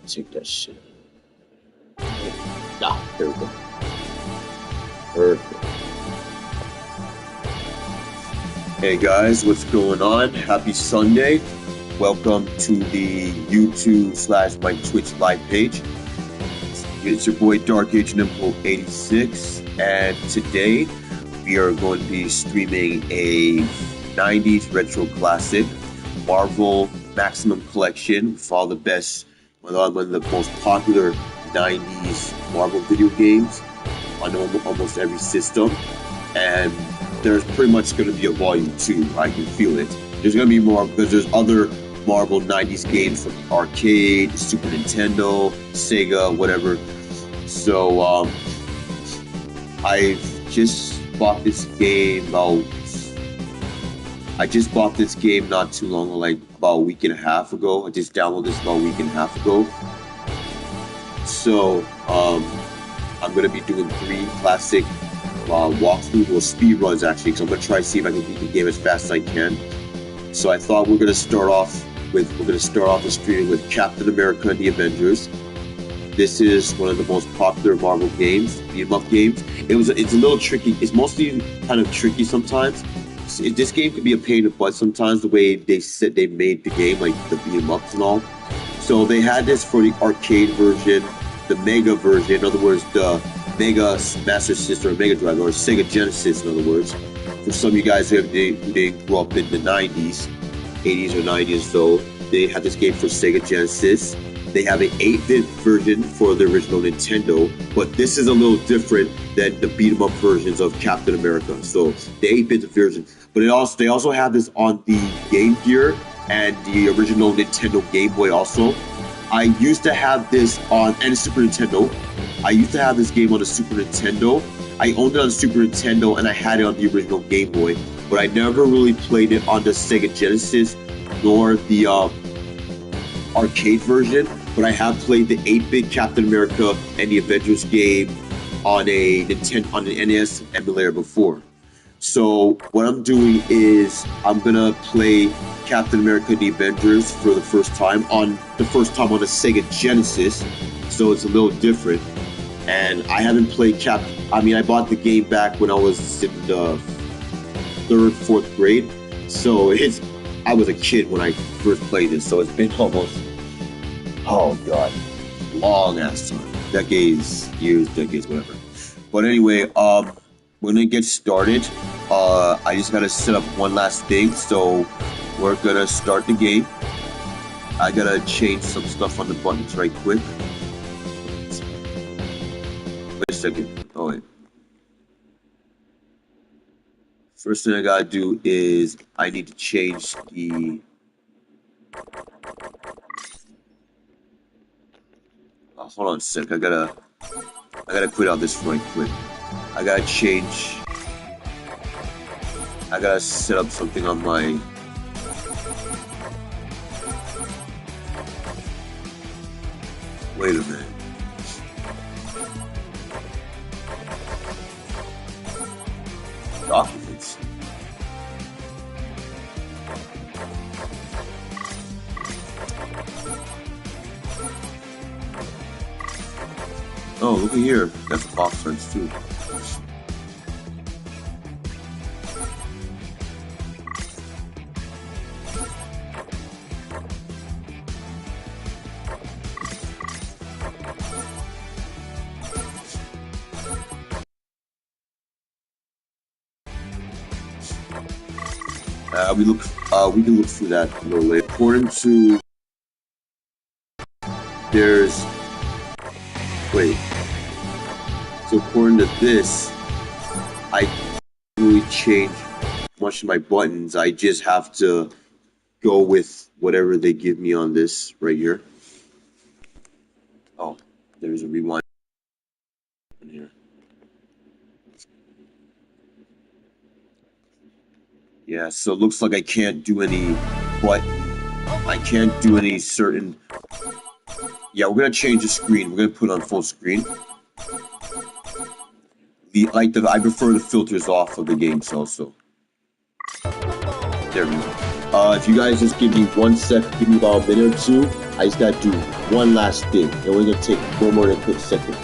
Take that shit. Ah, there we go. Perfect. Hey guys, what's going on? Happy Sunday. Welcome to the YouTube/my Twitch live page. It's your boy Dark Agent Info 86, and today we are going to be streaming a 90s retro classic, Marvel Maximum Collection, with all the best, one of the most popular 90s Marvel video games on almost every system. And there's pretty much going to be a volume 2. I can feel it. There's going to be more because there's other Marvel 90s games from arcade, Super Nintendo, Sega, whatever. So I've just bought this game I just bought this game not too long, like about a week and a half ago. I just downloaded this about a week and a half ago. So I'm gonna be doing 3 classic walkthroughs, or speed runs actually, because I'm gonna try to see if I can beat the game as fast as I can. So I thought we're gonna start off the stream with Captain America and the Avengers. This is one of the most popular Marvel games, beat-em-up games. It's a little tricky. It's mostly kind of tricky sometimes. This game can be a pain in the butt sometimes, the way they made the game, like the beat-em-ups and all. So they had this for the arcade version, the Mega version, in other words, the Mega Master System, or Mega Drive, or Sega Genesis, in other words. For some of you guys who didn't grow up in the 90s, 80s or 90s, so they had this game for Sega Genesis. They have an 8-bit version for the original Nintendo, but this is a little different than the beat-em-up versions of Captain America. So the 8-bit version, but they also have this on the Game Gear and the original Nintendo Game Boy also. I used to have this on, and the Super Nintendo. I used to have this game on the Super Nintendo. I owned it on the Super Nintendo and I had it on the original Game Boy, but I never really played it on the Sega Genesis nor the arcade version. But I have played the 8-bit Captain America and the Avengers game on an NES emulator before. So what I'm doing is I'm gonna play Captain America and the Avengers for the first time on the Sega Genesis. So it's a little different. And I haven't played I bought the game back when I was in the 3rd, 4th grade. So I was a kid when I first played this. So it's been almost, oh god, long ass time, decades, years, decades, whatever. But anyway, we're gonna get started. I just gotta set up one last thing, so we're gonna start the game. I gotta change some stuff on the buttons right quick. Wait a second. Oh wait. First thing I gotta do is I need to change the. Hold on a sec. I gotta quit out this right quick. I gotta set up something on my. Wait a minute. Documents. Oh, look at here. That's box arts too. We can look through that a little later. According to So according to this, I can't really change much of my buttons. I just have to go with whatever they give me on this right here. Oh, there's a rewind in here. Yeah, so it looks like I can't do any certain. Yeah, we're gonna change the screen. We're gonna put it on full screen. I prefer the filters off of the games also. There we go. If you guys just give me 1 second, give me about a minute or two, I just gotta do one last thing, and we're gonna take no more than a quick second.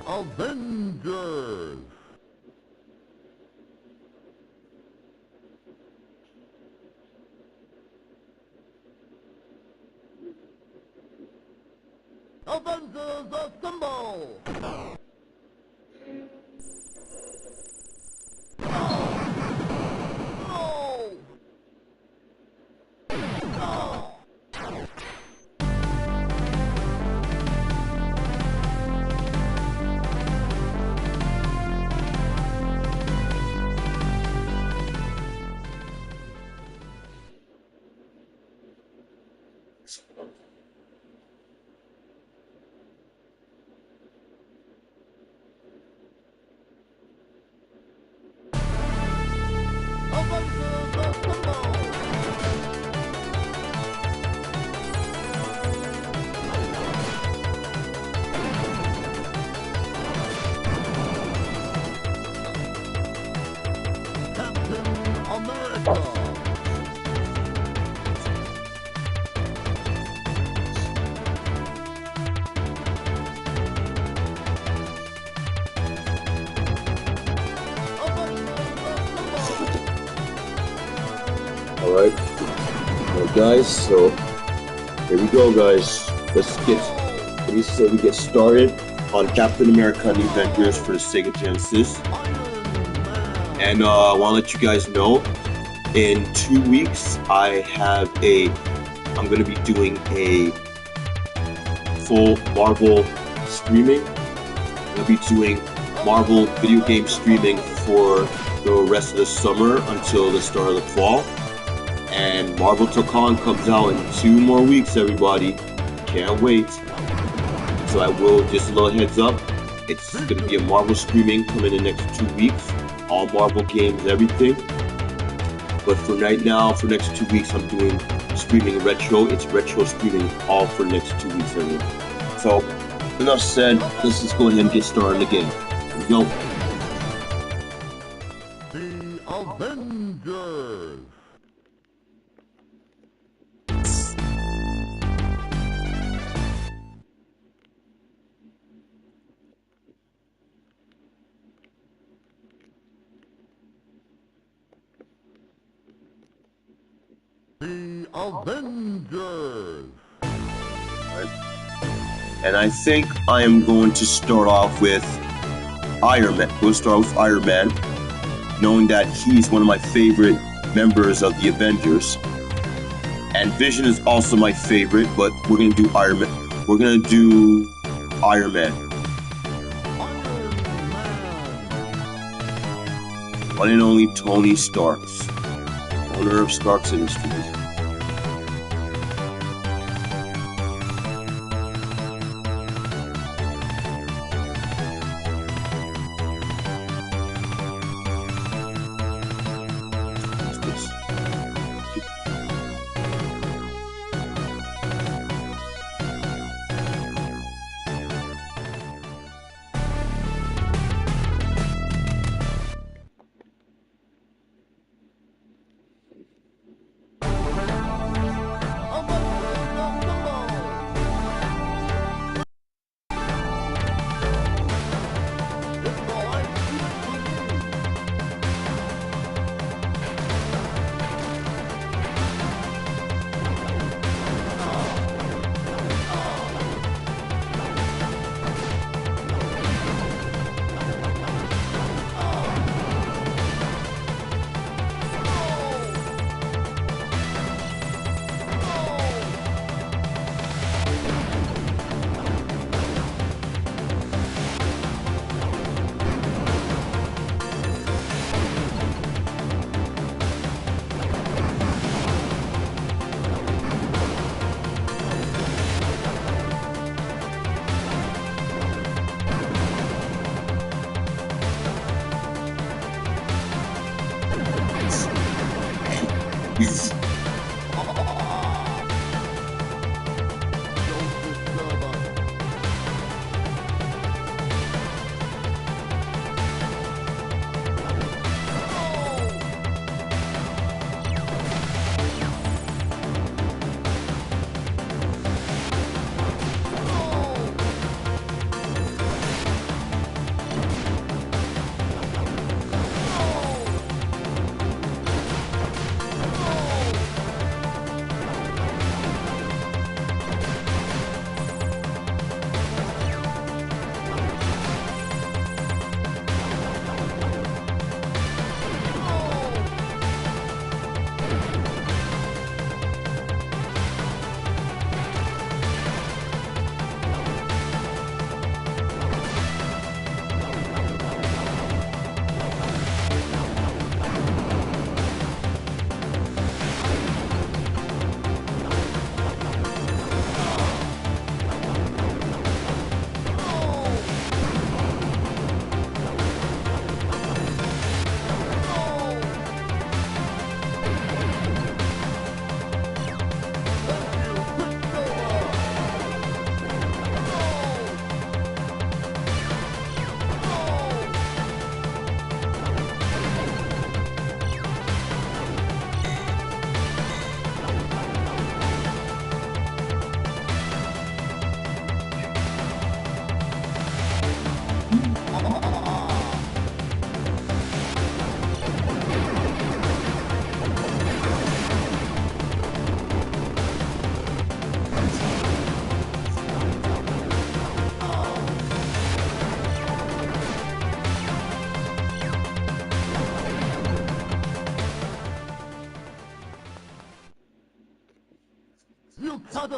Avengers! Avengers assemble! Alright, well guys, so here we go guys. We get started on Captain America and the Avengers for the Sega Genesis. And I want to let you guys know, in 2 weeks I'm going to be doing a full Marvel streaming. I'm going to be doing Marvel video game streaming for the rest of the summer until the start of the fall. And Marvel Tokon comes out in 2 more weeks, everybody. Can't wait. So I will, just a little heads up, it's going to be a Marvel streaming coming in the next 2 weeks. All Marvel games, everything. But for right now, for next 2 weeks, I'm doing streaming retro. It's retro streaming all for the next 2 weeks, everyone. So, enough said, let's just go ahead and get started again. Here we go. The Avengers! The Avengers! And I think I am going to start off with Iron Man. We'll start with Iron Man, knowing that he's one of my favorite members of the Avengers. And Vision is also my favorite, but we're gonna do Iron Man. We're gonna do Iron Man. One and only Tony Starks, owner of Stark's Industries.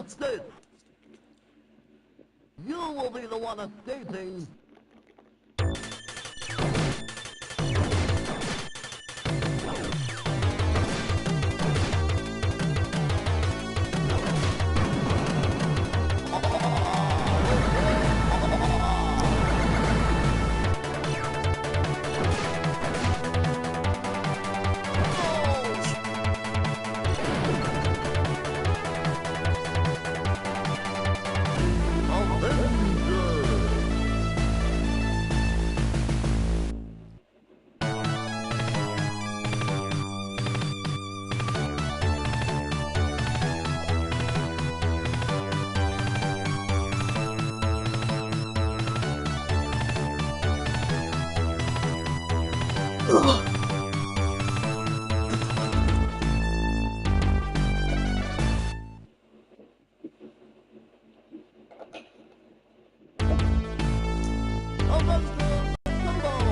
escape. You will be the one escaping. Avengers Assemble!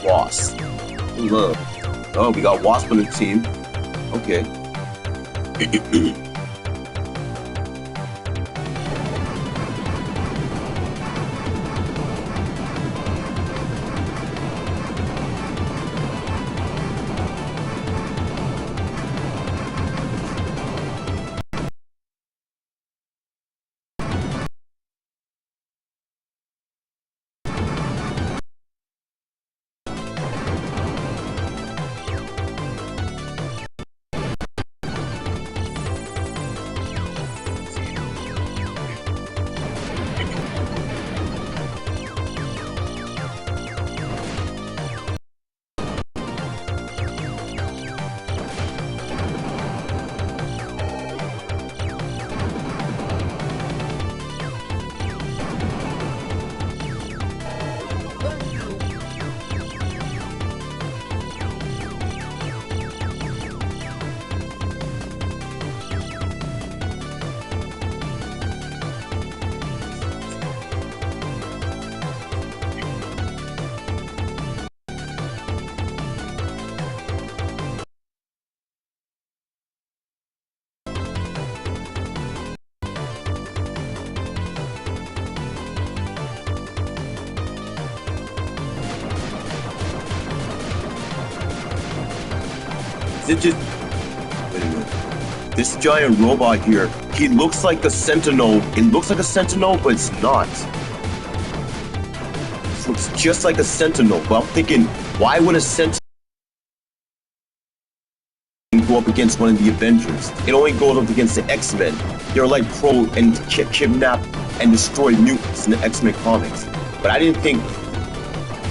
Wasp. Look. Oh, we got Wasp on the team. Okay. Is it just... Wait a minute. This giant robot here, he looks like a Sentinel. It looks like a Sentinel, but it's not. It looks just like a Sentinel. But I'm thinking, why would a Sentinel go up against one of the Avengers? It only goes up against the X-Men. They're like pro and kidnap and destroy mutants in the X-Men comics. But I didn't think,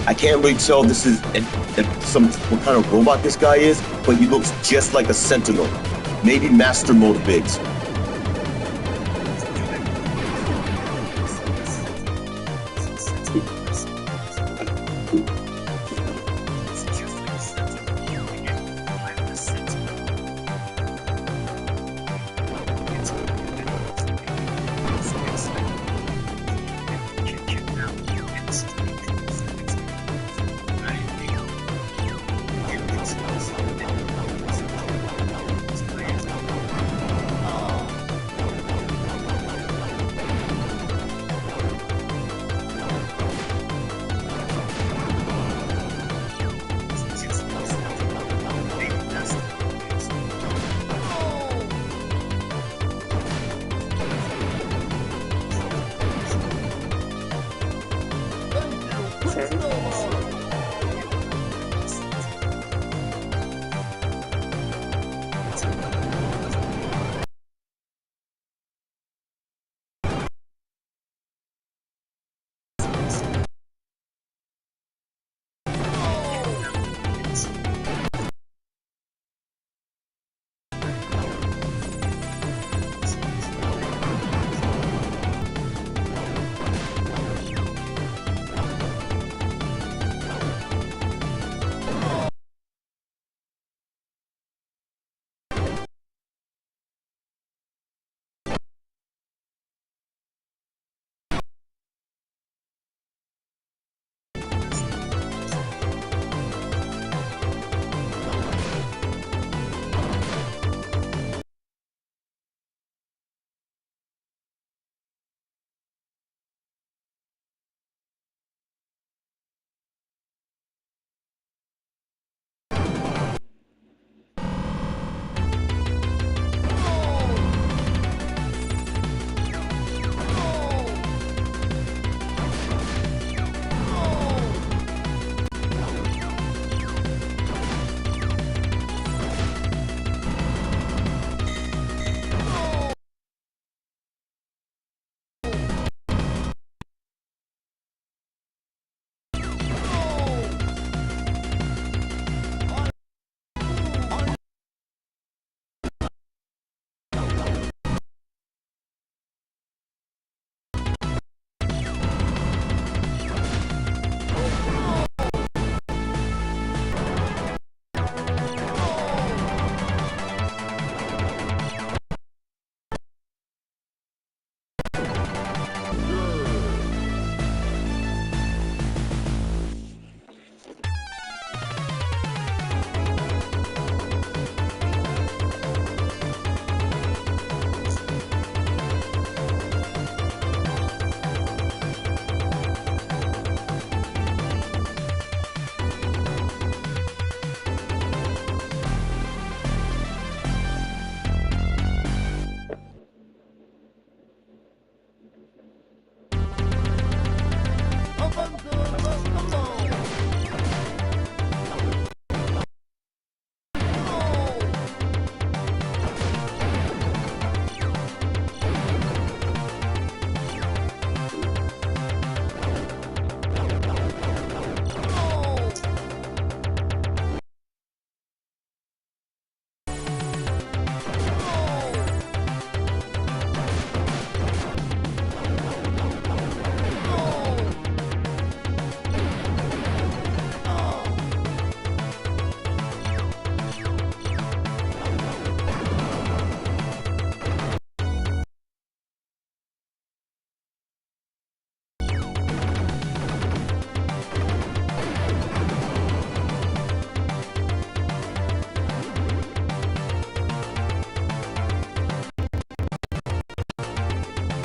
I can't really tell this is what kind of robot this guy is, but he looks just like a Sentinel. Maybe Master Motivates.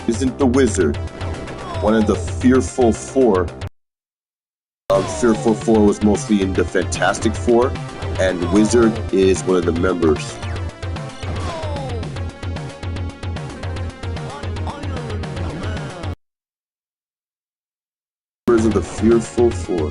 Isn't the Wizard one of the Fearful Four? Fearful Four was mostly in the Fantastic Four, and Wizard is one of the members. Fearful Four.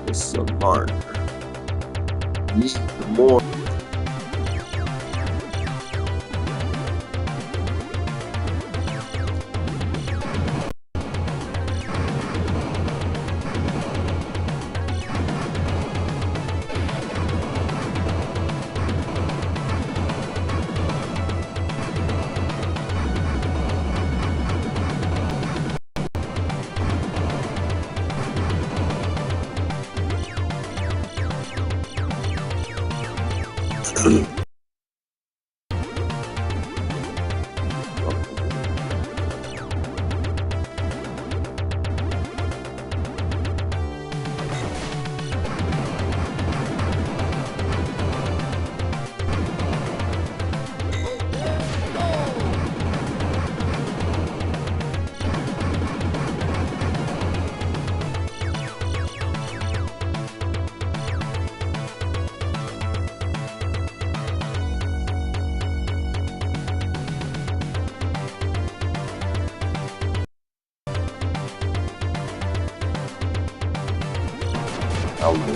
It's a mark. Need more.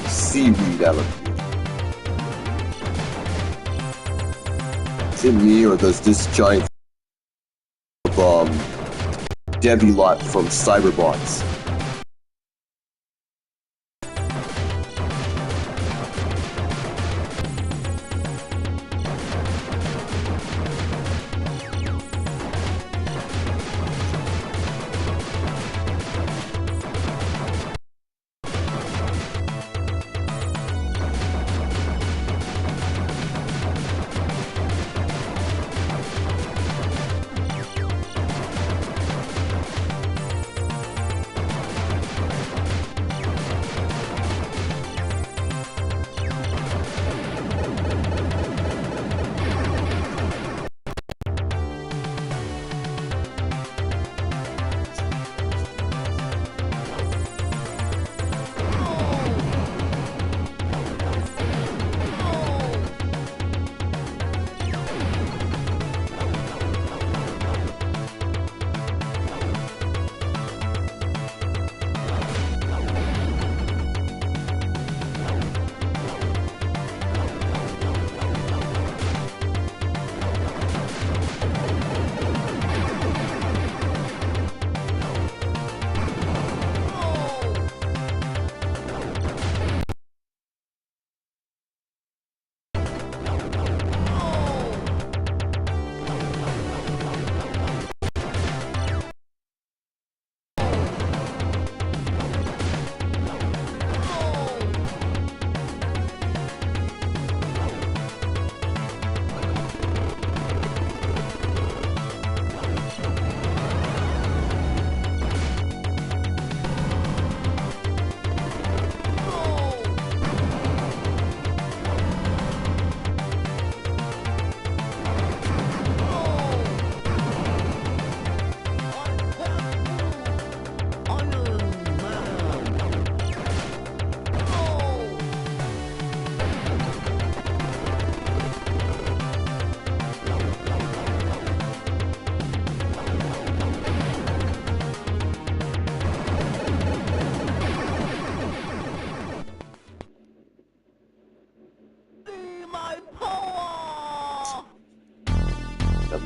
Seaweed alligator. Is it me, or does this giant Devi lot from Cyberbots?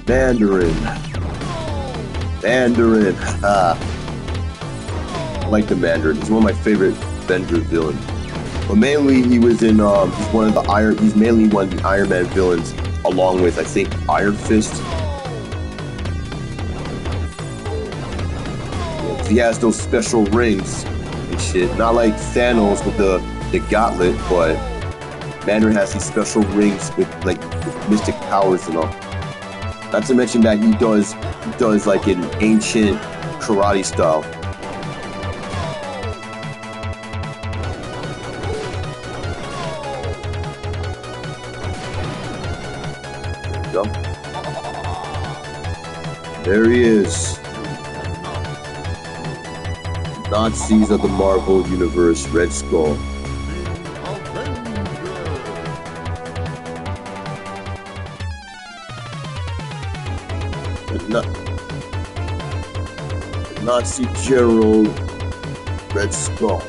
Mandarin. Mandarin. I like the Mandarin. He's one of my favorite Avenger villains. But mainly he was in he's one of the he's mainly one of the Iron Man villains, along with I think Iron Fist. Yeah, he has those special rings and shit. Not like Thanos with the gauntlet, but Mandarin has these special rings with like mystic powers and all. Not to mention that he does like an ancient karate style. There he is. Nazis of the Marvel Universe, Red Skull. Nazi General Red Skull.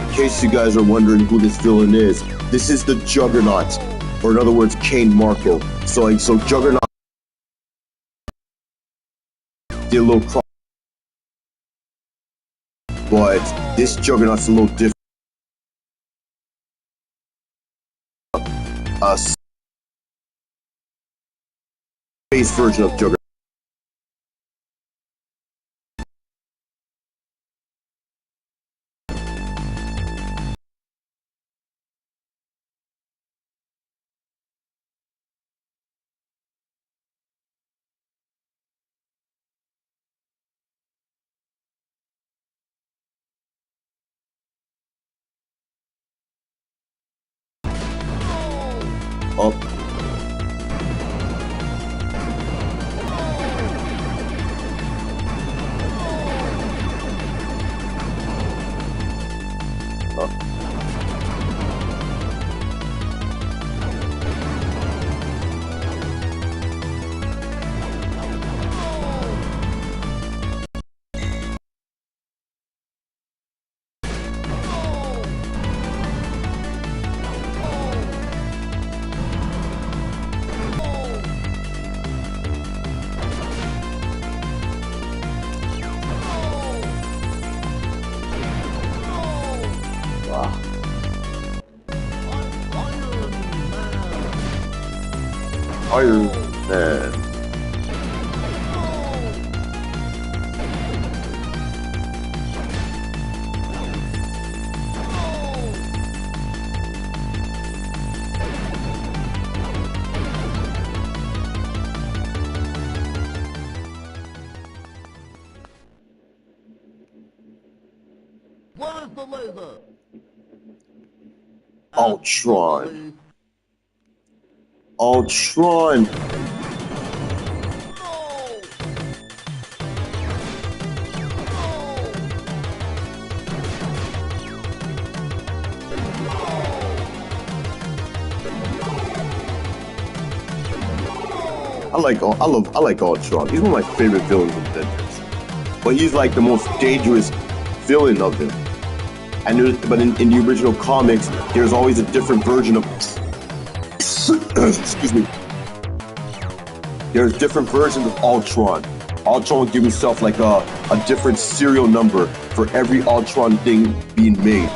In case you guys are wondering who this villain is, this is the Juggernaut, or in other words, Cain Marko. So Juggernaut did a little cross, but this Juggernaut's a little different. A space version of Juggernaut. Up. Iron Man. Where's the laser? Ultron. Ultron. No! I like Ultron. He's one of my favorite villains of Avengers. But he's like the most dangerous villain of them. But in the original comics, there's always a different version of excuse me. There's different versions of Ultron. Ultron will give himself like a different serial number for every Ultron thing being made.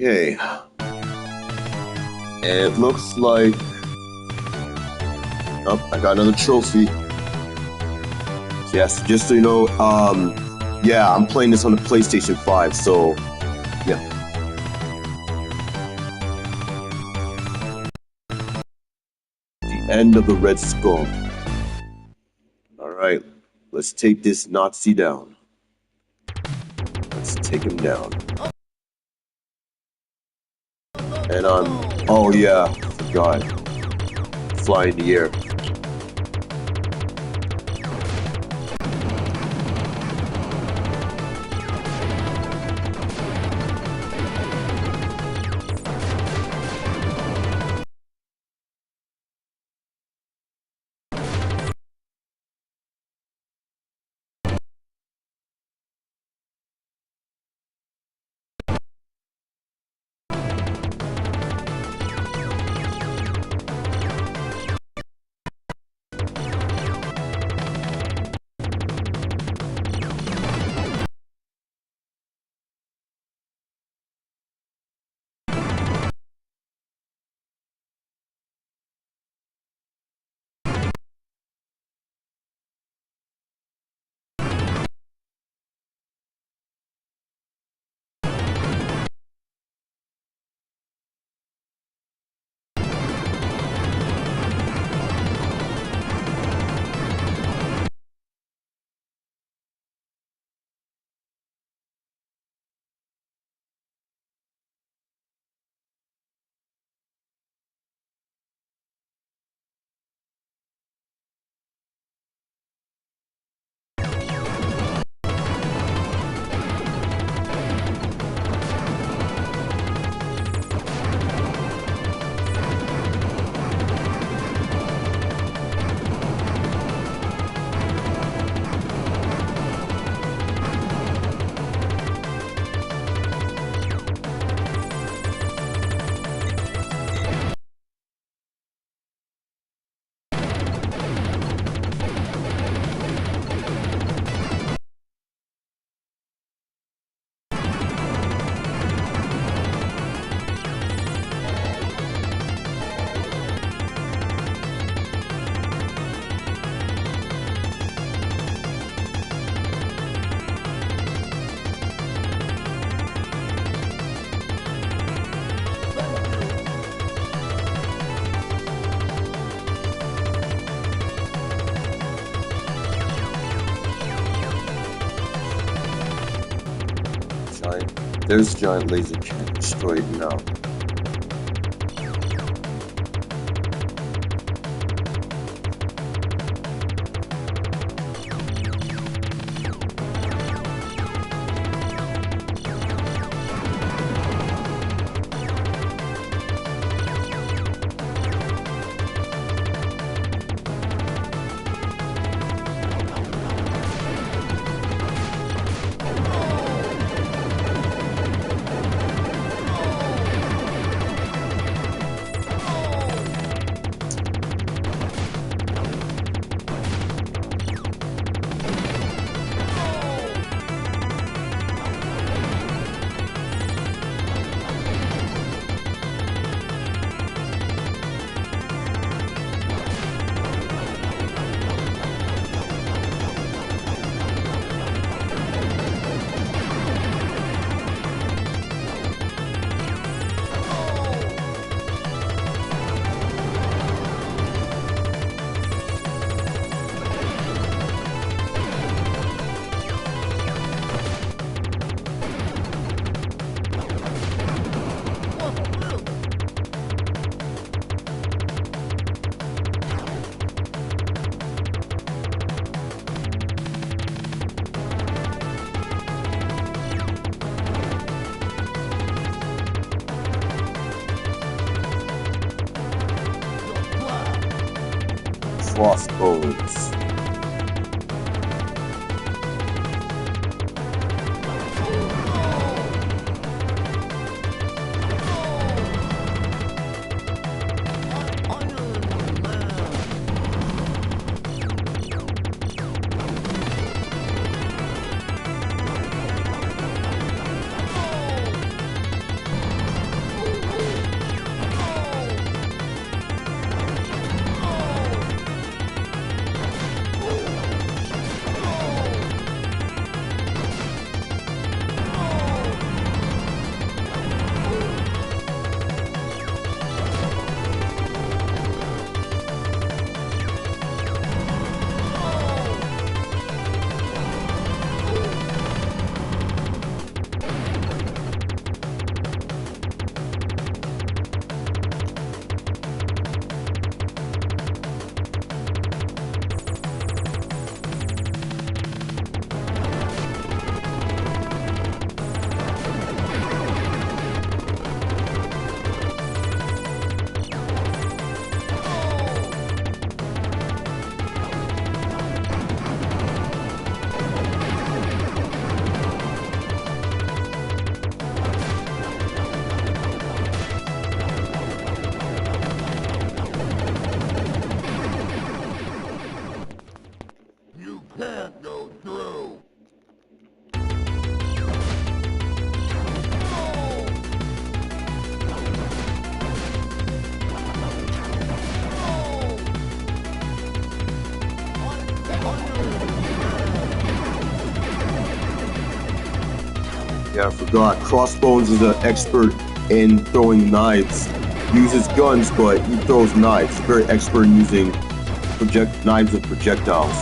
Okay. It looks like... Oh, I got another trophy. Yes, just so you know, yeah, I'm playing this on the PlayStation 5, so, yeah. The end of the Red Skull. Alright, let's take this Nazi down. Let's take him down. And oh yeah, forgot. Fly in the air. There's giant laser cannon destroyed now. crossbows. You can't go through. Yeah, I forgot. Crossbones is an expert in throwing knives. Uses guns, but he throws knives. Very expert in using knives and projectiles.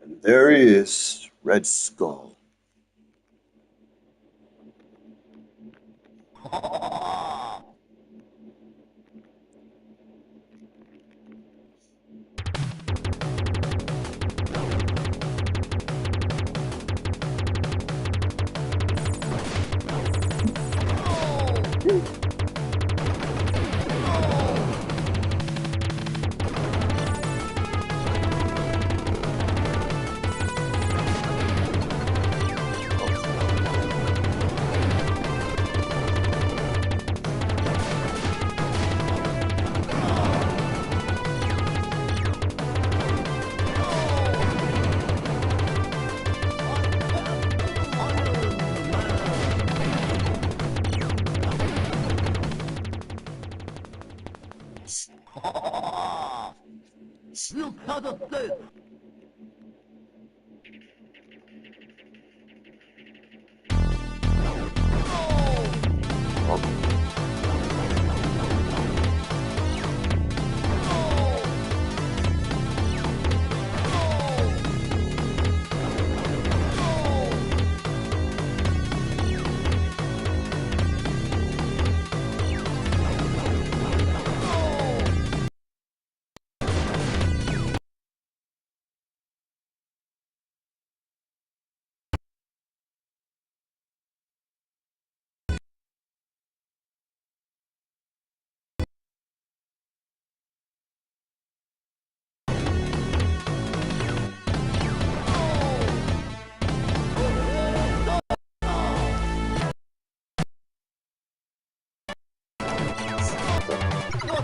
And there he is, Red Skull. You can't escape.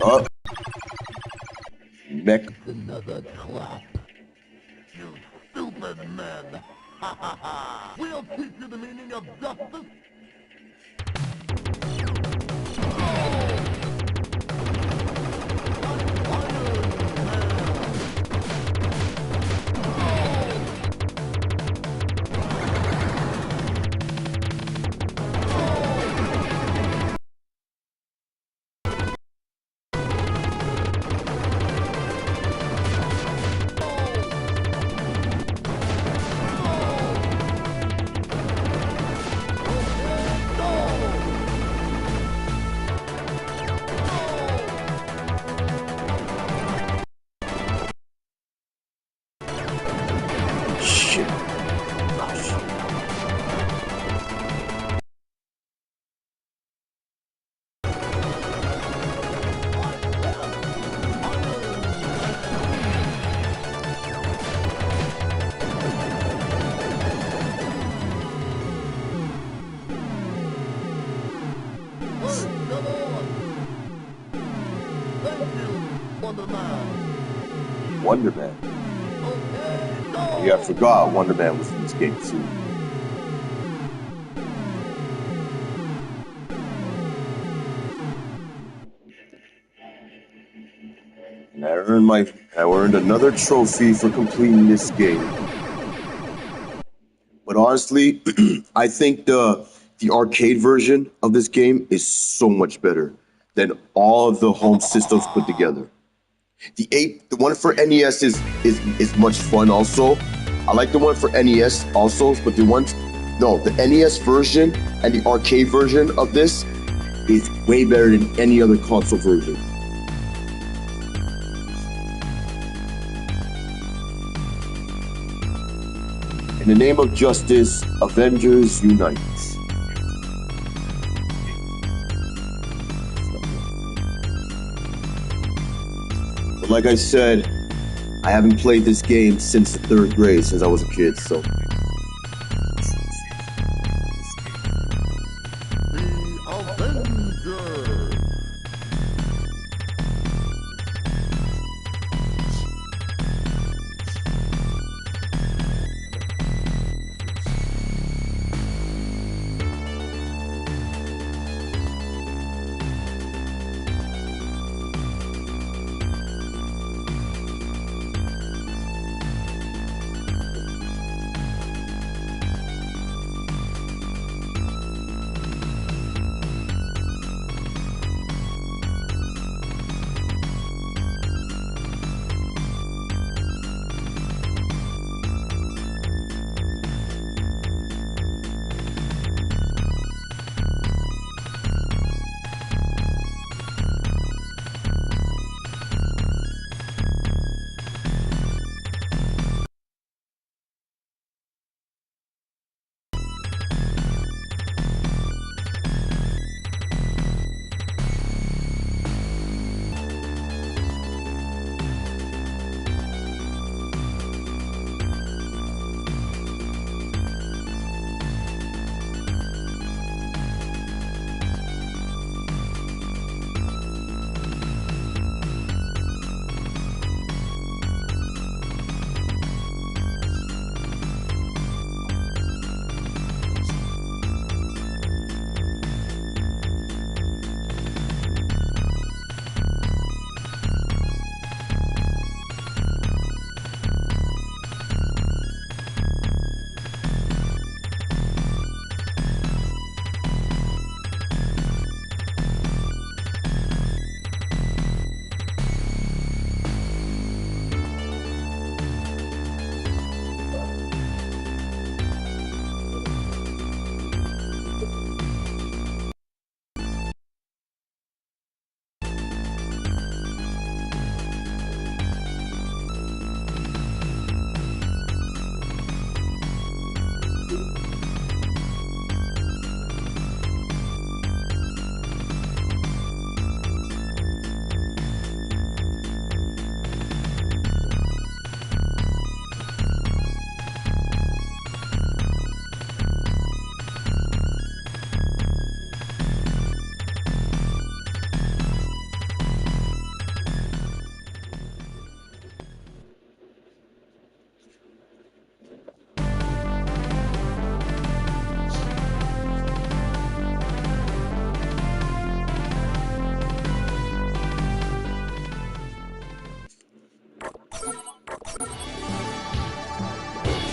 Up. Mech. Another trap. You stupid men. Ha ha ha. We'll teach you the meaning of justice. Wonder Man. Wonder Man. Okay, go! Yeah, I forgot Wonder Man was in this game too. And I earned another trophy for completing this game. But honestly, I think the arcade version of this game is so much better than all of the home systems put together. The one for NES is much fun also. I like the one for NES also, but the NES version and the arcade version of this is way better than any other console version. In the name of justice, Avengers Unite. But like I said, I haven't played this game since the 3rd grade, since I was a kid, so. The Avengers.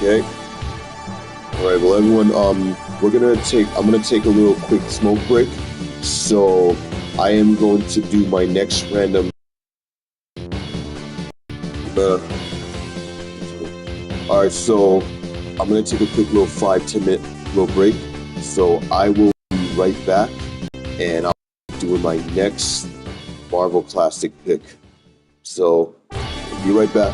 Okay. All right. Well, everyone, I'm gonna take a little quick smoke break. So I am going to do my next random. Uh, all right. So I'm gonna take a quick little 5-10 minute little break. So I will be right back, and I'll be doing my next Marvel Classic pick. So I'll be right back.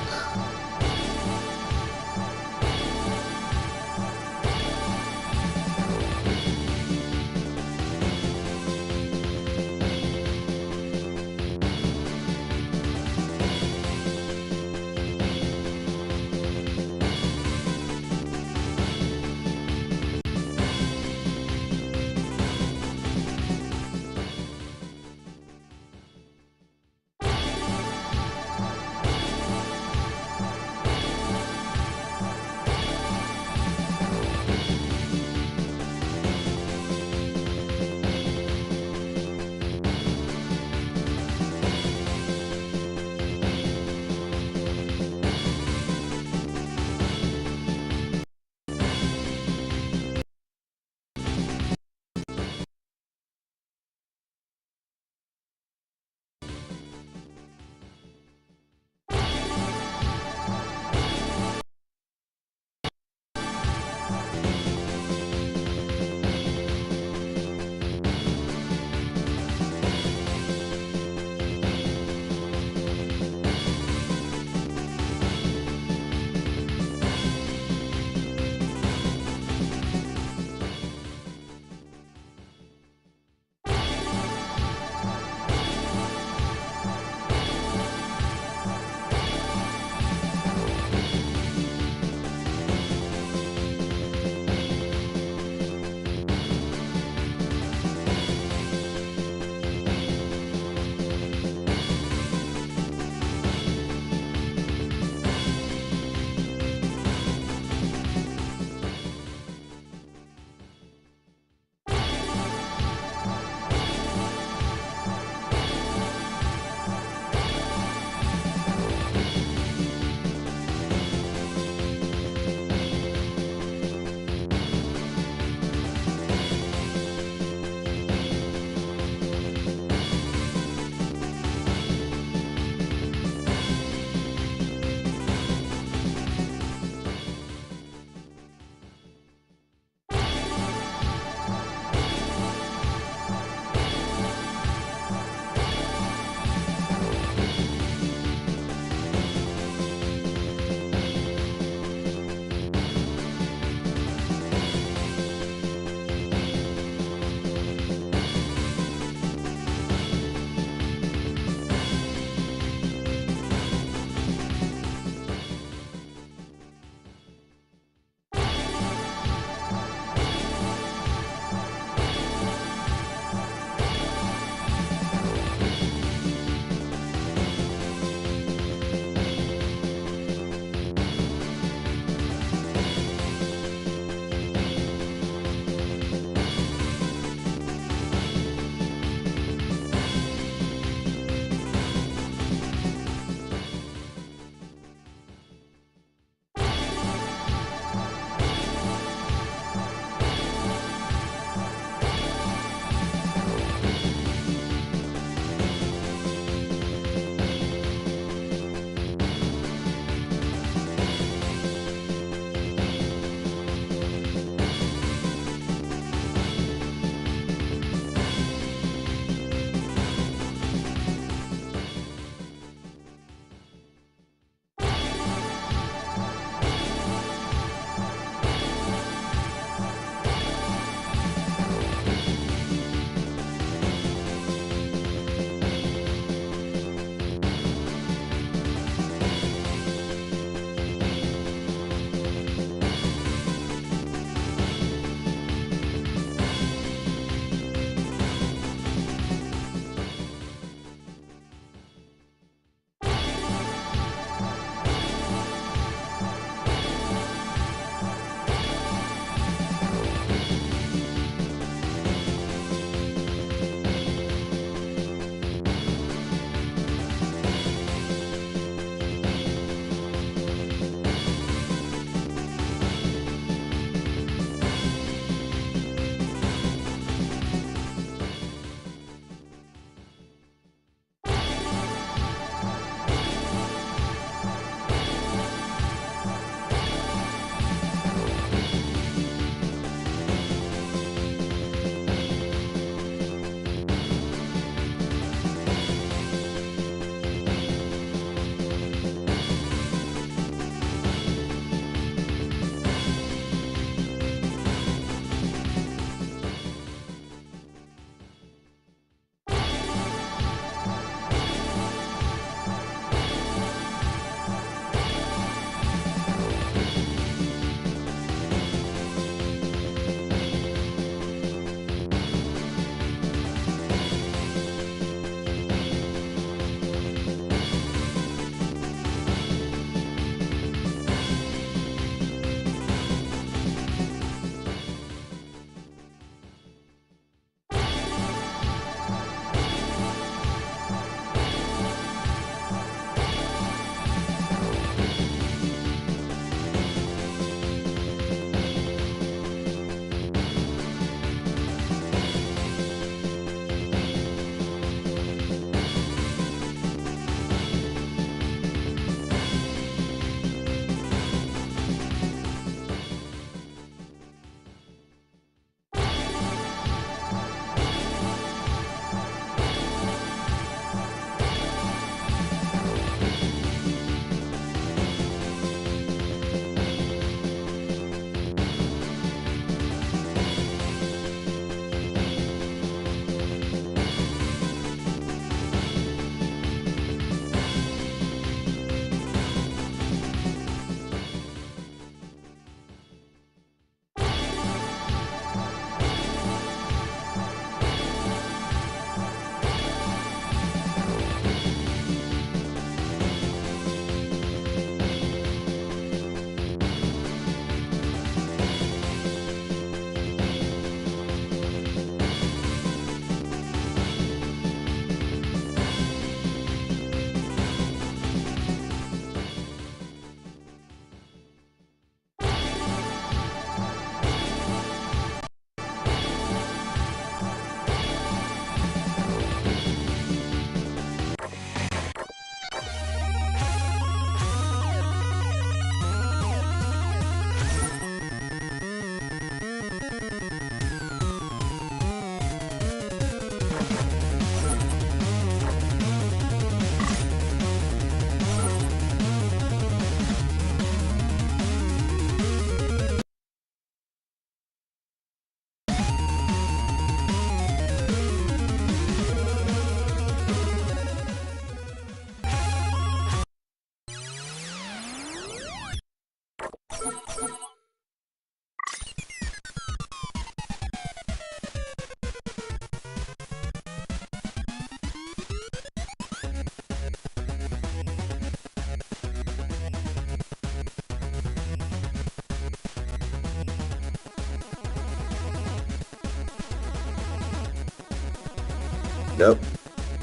Yep.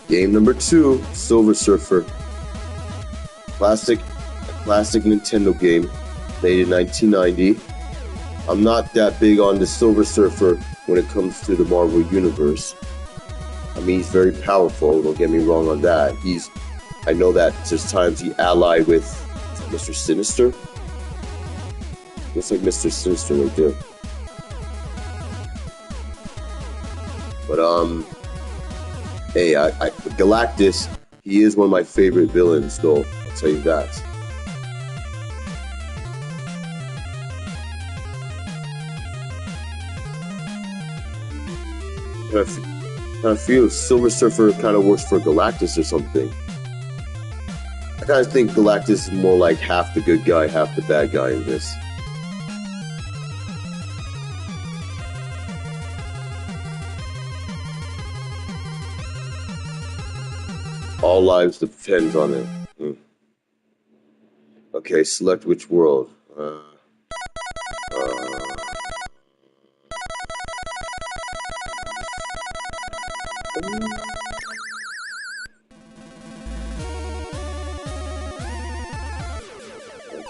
Game number 2, Silver Surfer. Classic Nintendo game, made in 1990. I'm not that big on the Silver Surfer when it comes to the Marvel Universe. I mean, he's very powerful, don't get me wrong on that. I know that there's times he allied with Mr. Sinister. Looks like Mr. Sinister right there. But, hey, Galactus, he is one of my favorite villains, though. I'll tell you that. I feel Silver Surfer kind of works for Galactus or something. I kind of think Galactus is more like half the good guy, half the bad guy in this. All lives depend on it. Okay, select which world.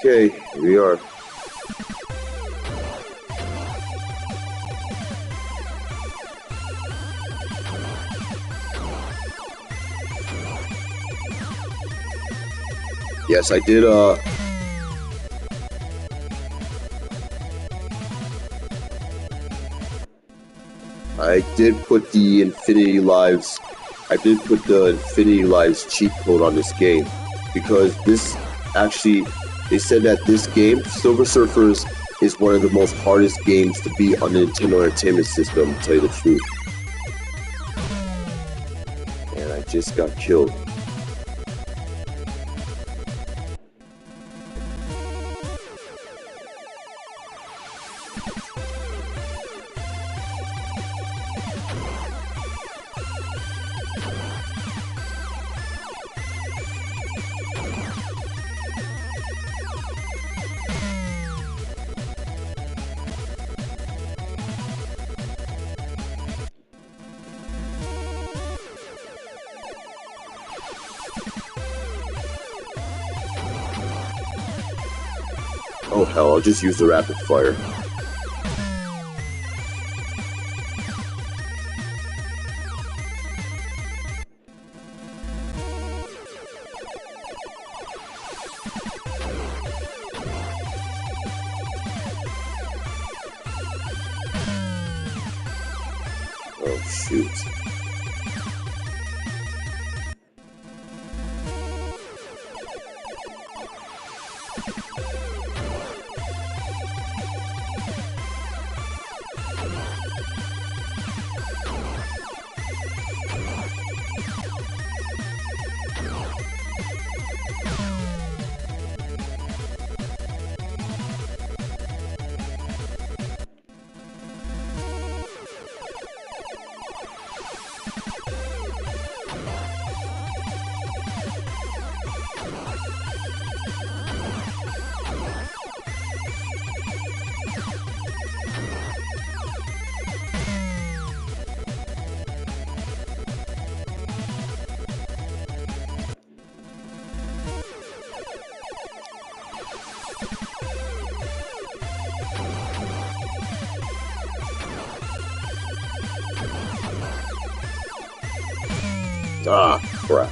Okay, here we are. Yes, I did, I did put the Infinity Lives cheat code on this game, because this actually, they said that this game, Silver Surfers, is one of the most hardest games to beat on the Nintendo Entertainment System, to tell you the truth. And I just got killed. Oh hell, I'll just use the rapid fire. Oh shoot. Ah, crap.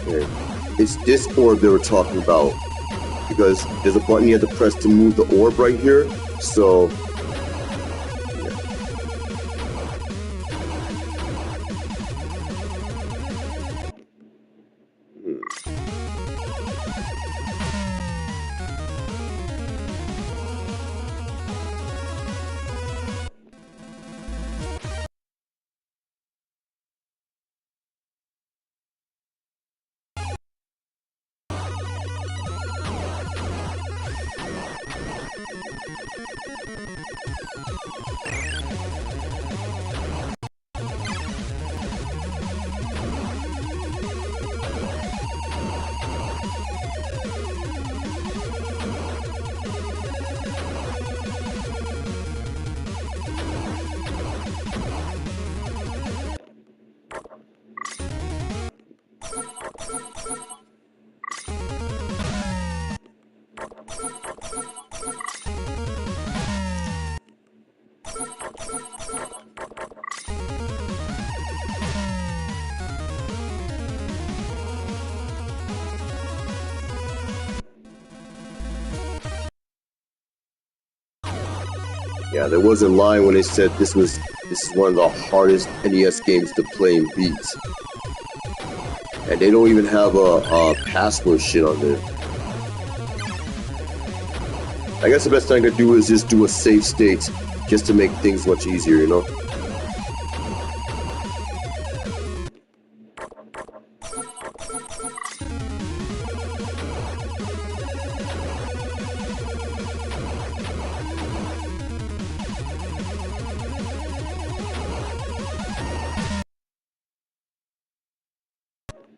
Okay. It's this orb they were talking about. Because there's a button you have to press to move the orb right here. So yeah, there was a line when they said this is one of the hardest NES games to play and beat. And they don't even have a password shit on there. I guess the best thing I could do is just do a save state just to make things much easier, you know?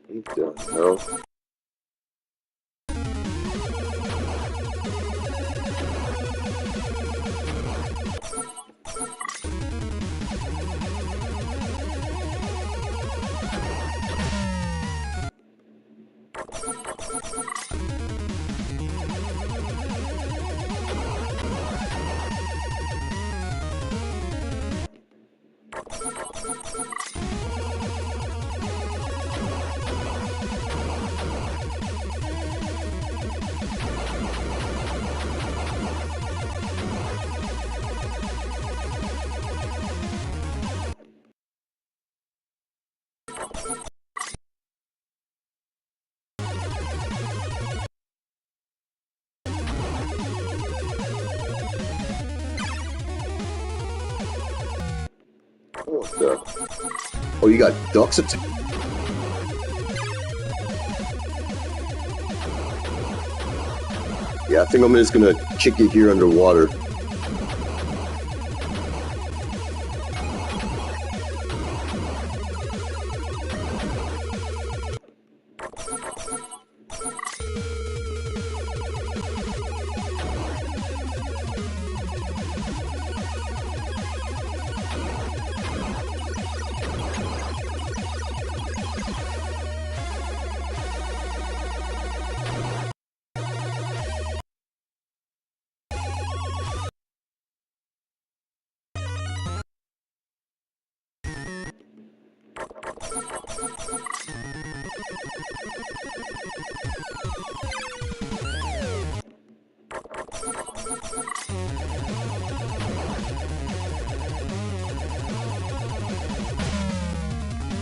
What the hell? What the? Oh, you got ducks attack. Yeah, I think I'm just gonna kick it here underwater.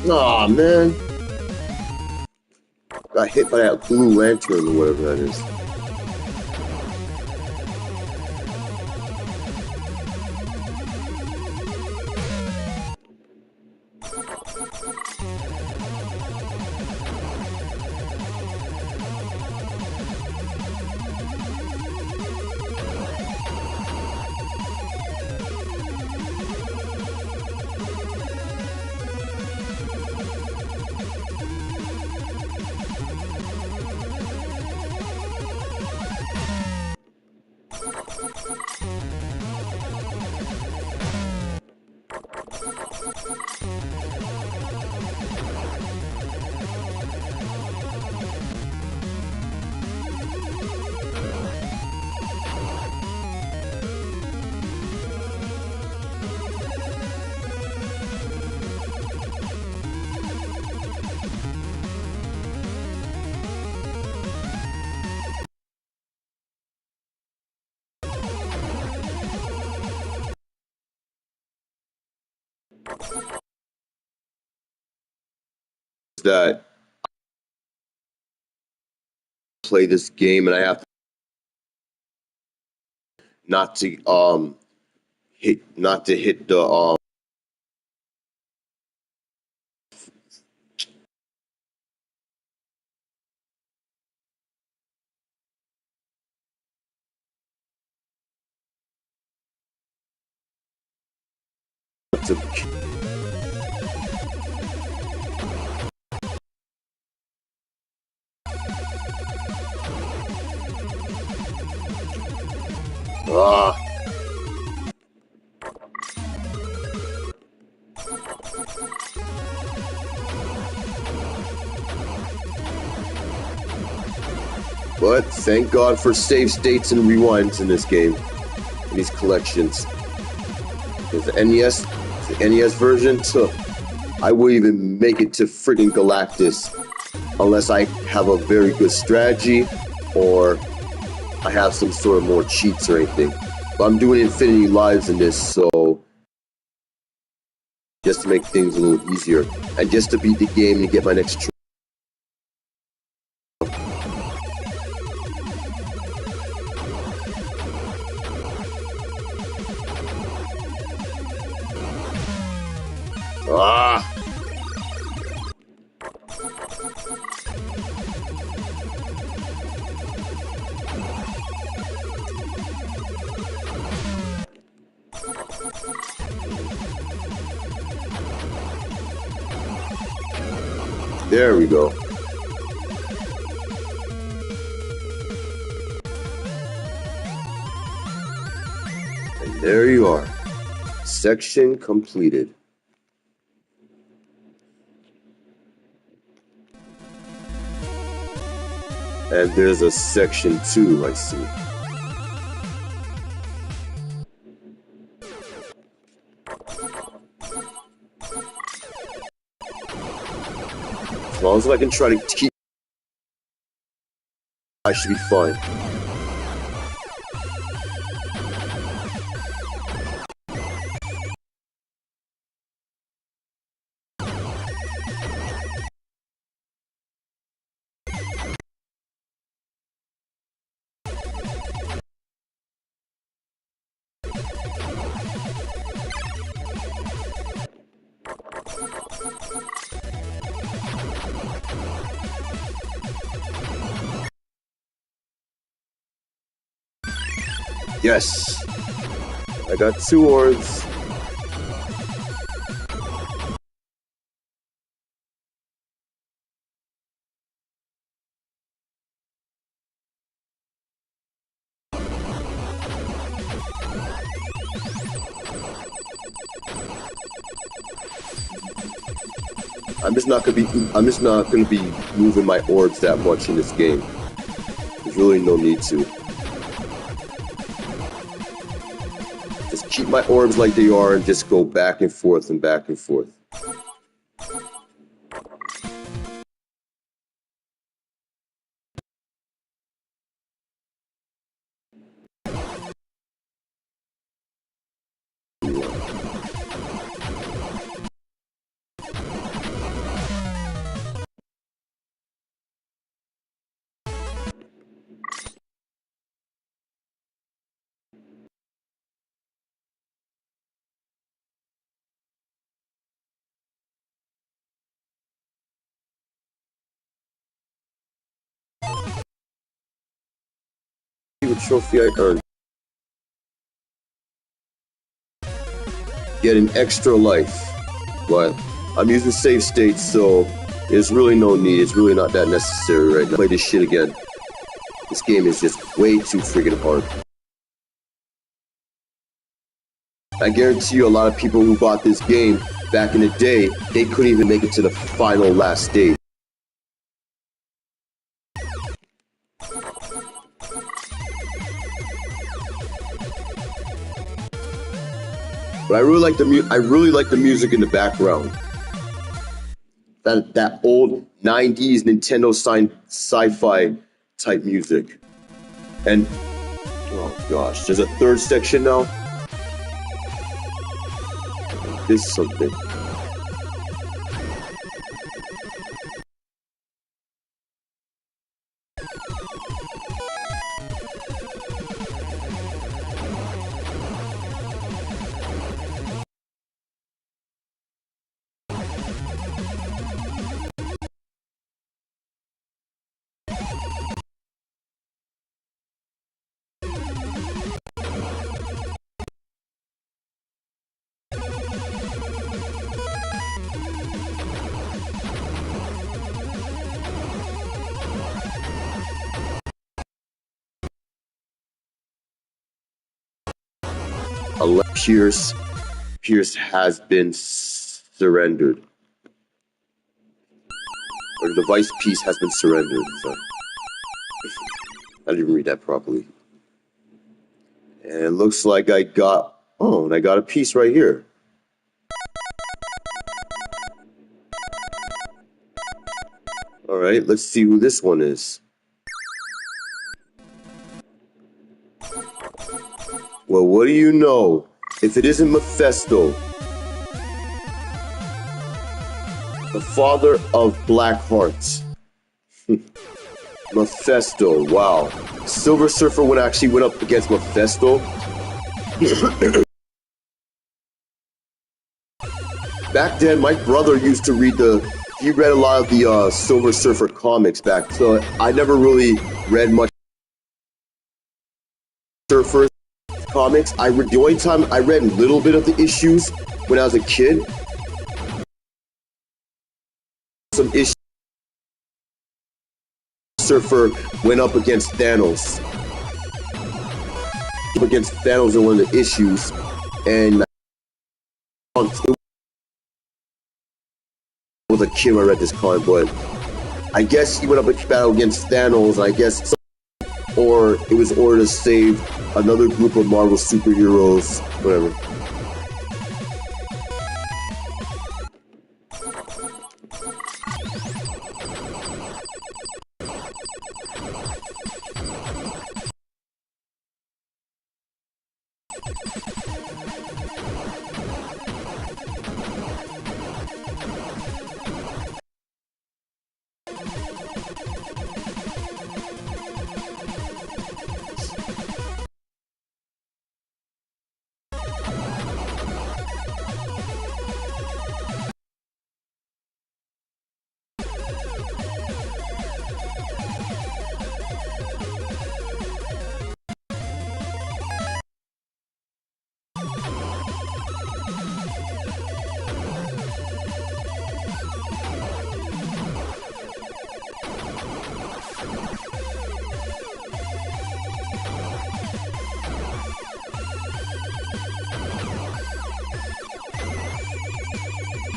Aw, man. Got hit by that blue lantern or whatever that is. that play this game and I have to not to hit the to ah. But thank God for save states and rewinds in this game, in these collections. Because the NES version, I wouldn't even make it to friggin' Galactus unless I have a very good strategy or I have some sort of more cheats or anything. But I'm doing Infinity Lives in this, so just to make things a little easier and just to beat the game and get my next ah. There we go. And there you are. Section completed. And there's a section 2, I see. As long as I can try to keep, I should be fine. Yes, I got 2 orbs. I'm just not gonna be moving my orbs that much in this game. There's really no need to. Just keep my orbs like they are and just go back and forth and back and forth. See what trophy I earned. Get an extra life. But I'm using save states, so there's really no need. It's really not that necessary right now. Play this shit again. This game is just way too friggin' hard. I guarantee you a lot of people who bought this game back in the day, they couldn't even make it to the final last stage. But I really like the music in the background. That old 90s Nintendo sci-fi type music. And oh gosh, there's a third section now. this something. Pierce has been surrendered. Or the device piece has been surrendered. Sorry. I didn't even read that properly. And it looks like I got a piece right here. Alright, let's see who this one is. Well, what do you know? If it isn't Mephisto, the father of Black Hearts. Mephisto, wow. Silver Surfer actually went up against Mephisto. Back then, my brother used to read he read a lot of the Silver Surfer comics back, so I never really read much Surfer comics. The only time I read a little bit of the issues when I was a kid. Some issues Surfer went up against Thanos. Against Thanos in one of the issues, and it was a kid when I read this comic, but I guess he went up a battle against Thanos, I guess, or it was ordered to save another group of Marvel superheroes, whatever.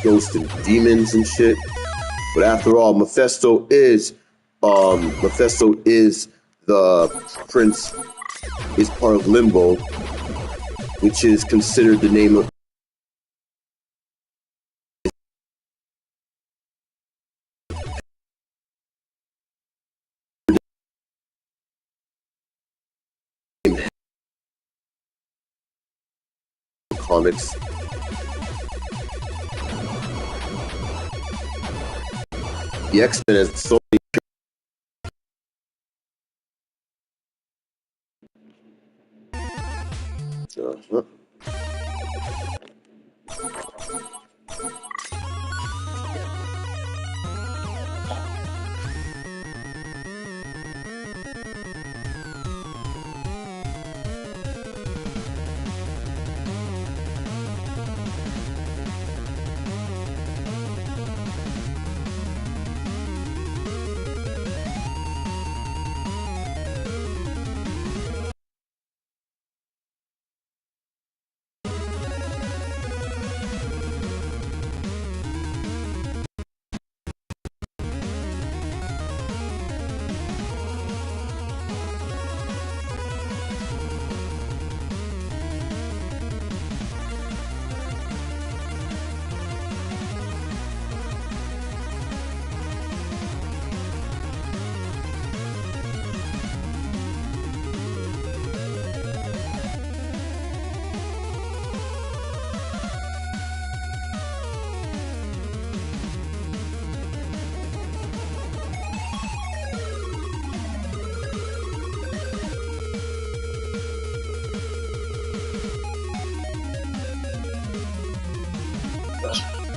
Ghosts and demons and shit. But after all, Mephisto is the prince, is part of Limbo, which is considered the name of comics. The X-Men has so many Eyeballs.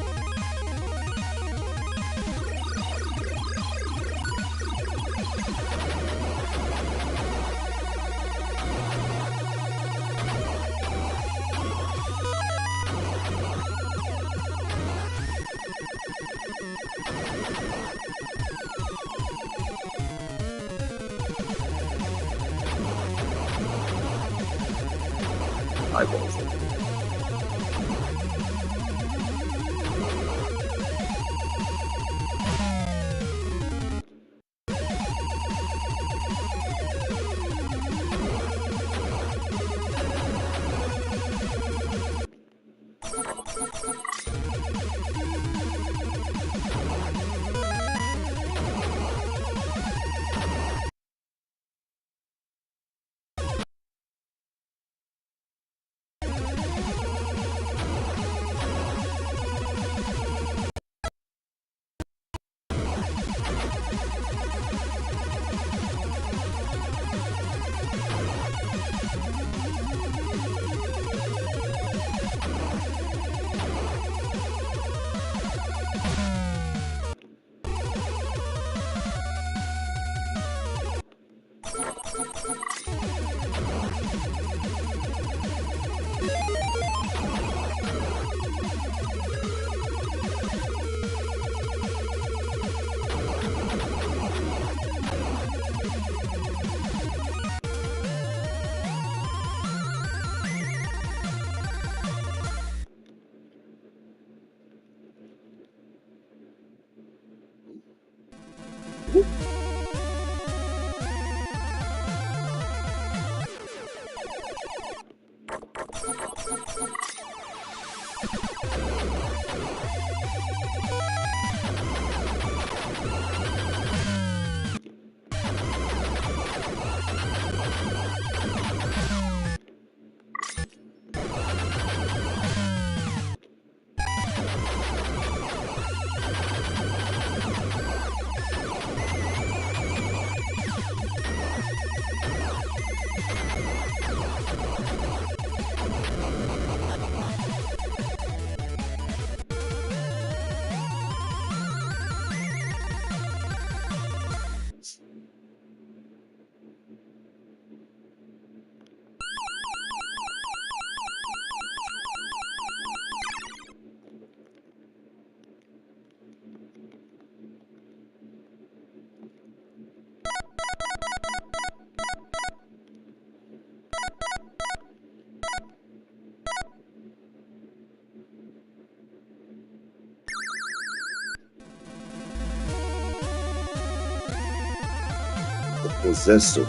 Possessor.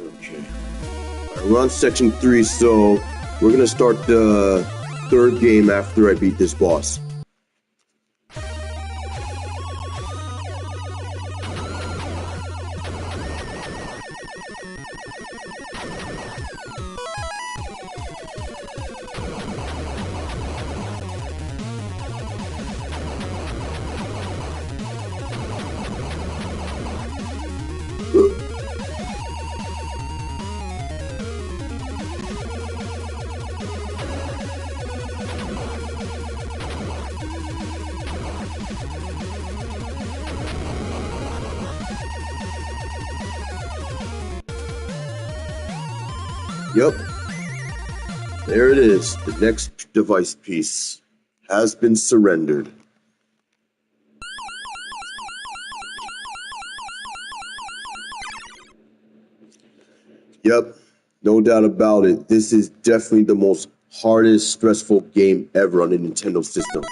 Okay. Alright, we're on section 3, so we're gonna start the third game after I beat this boss. Yep. There it is. The next device piece has been surrendered. Yep. No doubt about it. This is definitely the most hardest, stressful game ever on the Nintendo system.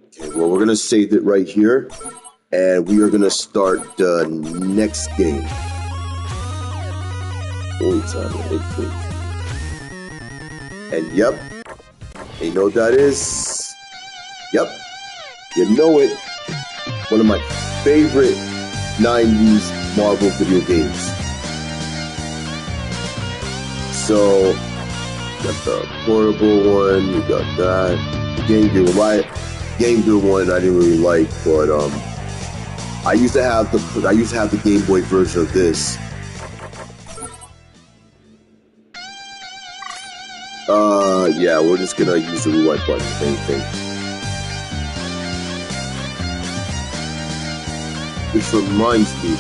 Okay, well, we're going to save it right here. And we are going to start the next game. Holy time, and yep, you know what that is? Yep, you know it. One of my favorite 90s Marvel video games. So, got the portable one, you got that. The Game Gear one I didn't really like, but I used to have the Game Boy version of this. Yeah, we're just gonna use the rewind button, same thing. Which reminds me,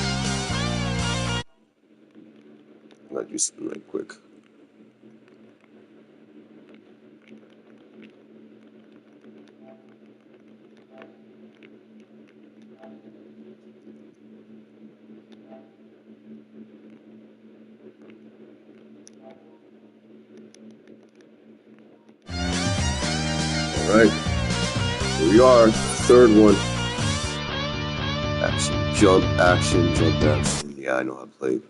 I'll do something right quick. Alright, here we are, third one. Action, jump, action. Yeah, I know how to play.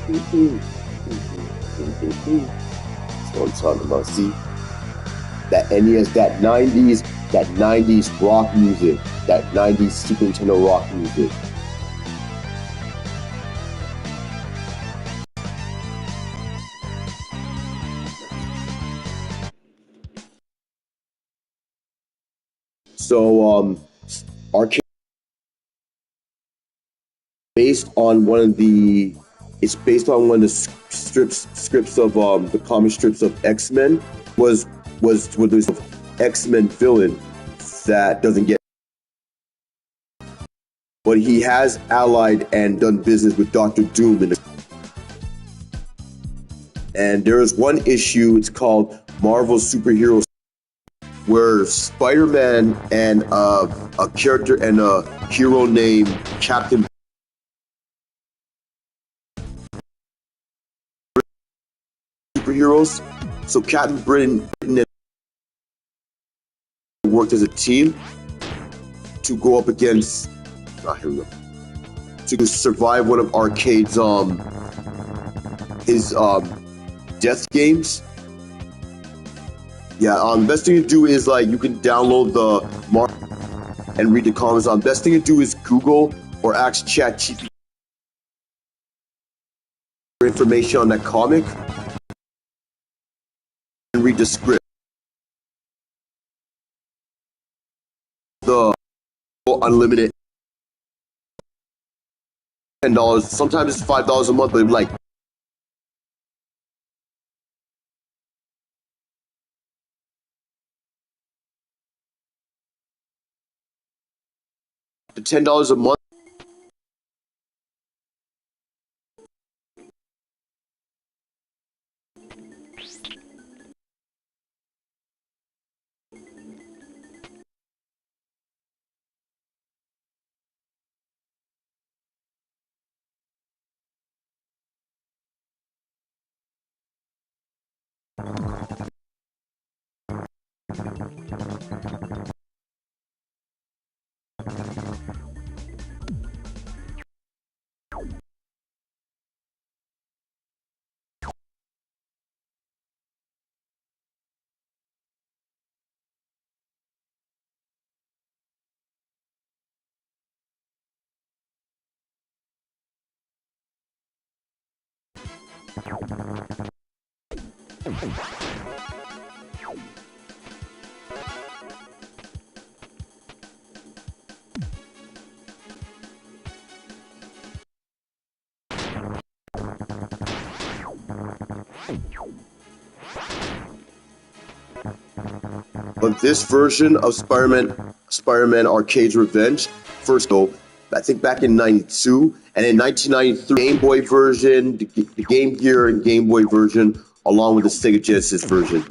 That's what I'm talking about. See, that NES, that 90s rock music, that 90s Super Nintendo rock music. So, arcade based on one of the it's based on one of the scripts of the comic strips of X-Men was there's an X-Men villain that doesn't get, but he has allied and done business with Doctor Doom and there is one issue, it's called Marvel Superheroes, where Spider-Man and a character and a hero named Captain Superheroes. So Captain Britain worked as a team to go up against here we go, to survive one of Arcade's his death games. Yeah, the best thing to do is like you can download the and read the comments. Best thing to do is Google or ask ChatGPT for information on that comic and read the script. The unlimited $10. Sometimes it's $5 a month, but like the $10 a month. But this version of Spider-Man Arcade's Revenge, first though, I think back in '92, and in 1993, Game Boy version, the Game Gear and Game Boy version, along with the Sega Genesis version.